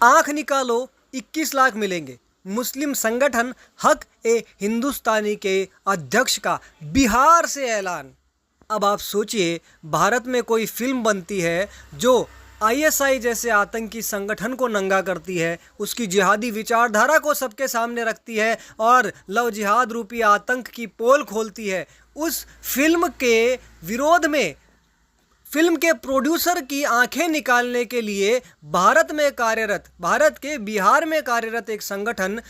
आंख निकालो 21 लाख मिलेंगे। मुस्लिम संगठन हक ए हिंदुस्तानी के अध्यक्ष का बिहार से ऐलान। अब आप सोचिए, भारत में कोई फिल्म बनती है जो आईएसआई जैसे आतंकी संगठन को नंगा करती है, उसकी जिहादी विचारधारा को सबके सामने रखती है और लव जिहाद रूपी आतंक की पोल खोलती है। उस फिल्म के विरोध में फिल्म के प्रोड्यूसर की आंखें निकालने के लिए भारत के बिहार में कार्यरत एक संगठन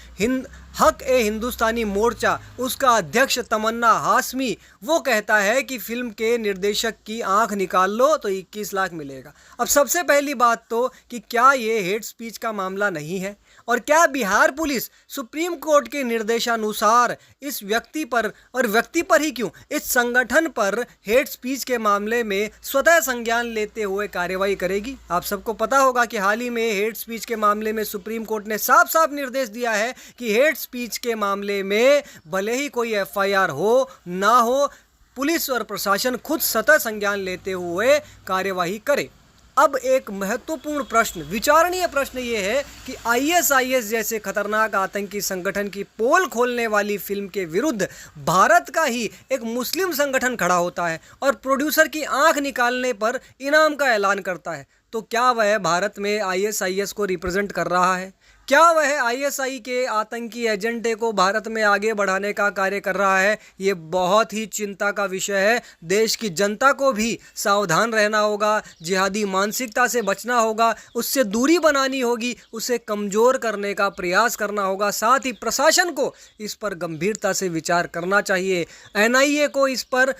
हक ए हिंदुस्तानी मोर्चा, उसका अध्यक्ष तमन्ना हाशमी, वो कहता है कि फिल्म के निर्देशक की आंख निकाल लो तो 21 लाख मिलेगा। अब सबसे पहली बात तो कि क्या ये हेट स्पीच का मामला नहीं है, और क्या बिहार पुलिस सुप्रीम कोर्ट के निर्देशानुसार इस व्यक्ति पर, और व्यक्ति पर ही क्यों, इस संगठन पर हेट स्पीच के मामले में स्वतः संज्ञान लेते हुए कार्रवाई करेगी? आप सबको पता होगा कि हाल ही में हेट स्पीच के मामले में सुप्रीम कोर्ट ने साफ साफ निर्देश दिया है कि हेट स्पीच के मामले में भले ही कोई एफआईआर हो ना हो, पुलिस और प्रशासन खुद स्वतः संज्ञान लेते हुए कार्यवाही करे। अब एक महत्वपूर्ण प्रश्न, विचारणीय प्रश्न ये है कि आईएसआईएस जैसे खतरनाक आतंकी संगठन की पोल खोलने वाली फिल्म के विरुद्ध भारत का ही एक मुस्लिम संगठन खड़ा होता है और प्रोड्यूसर की आंख निकालने पर इनाम का ऐलान करता है, तो क्या वह भारत में आईएसआईएस को रिप्रेजेंट कर रहा है? क्या वह आईएसआई के आतंकी एजेंडे को भारत में आगे बढ़ाने का कार्य कर रहा है? ये बहुत ही चिंता का विषय है। देश की जनता को भी सावधान रहना होगा, जिहादी मानसिकता से बचना होगा, उससे दूरी बनानी होगी, उसे कमज़ोर करने का प्रयास करना होगा। साथ ही प्रशासन को इस पर गंभीरता से विचार करना चाहिए। एनआईए को इस पर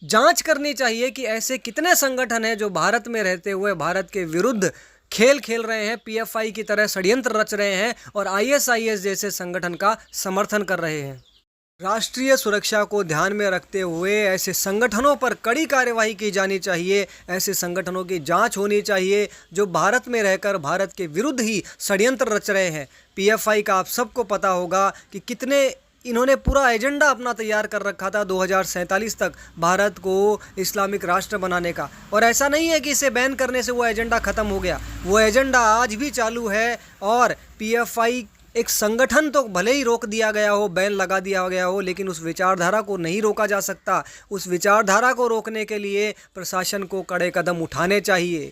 जांच करनी चाहिए कि ऐसे कितने संगठन हैं जो भारत में रहते हुए भारत के विरुद्ध खेल खेल रहे हैं, पीएफआई की तरह षड्यंत्र रच रहे हैं और आईएसआईएस जैसे संगठन का समर्थन कर रहे हैं। राष्ट्रीय सुरक्षा को ध्यान में रखते हुए ऐसे संगठनों पर कड़ी कार्यवाही की जानी चाहिए। ऐसे संगठनों की जांच होनी चाहिए जो भारत में रहकर भारत के विरुद्ध ही षड्यंत्र रच रहे हैं। पीएफआई का आप सबको पता होगा कि कितने इन्होंने पूरा एजेंडा अपना तैयार कर रखा था 2047 तक भारत को इस्लामिक राष्ट्र बनाने का, और ऐसा नहीं है कि इसे बैन करने से वो एजेंडा ख़त्म हो गया, वो एजेंडा आज भी चालू है। और पीएफआई एक संगठन तो भले ही रोक दिया गया हो, बैन लगा दिया गया हो, लेकिन उस विचारधारा को नहीं रोका जा सकता। उस विचारधारा को रोकने के लिए प्रशासन को कड़े कदम उठाने चाहिए।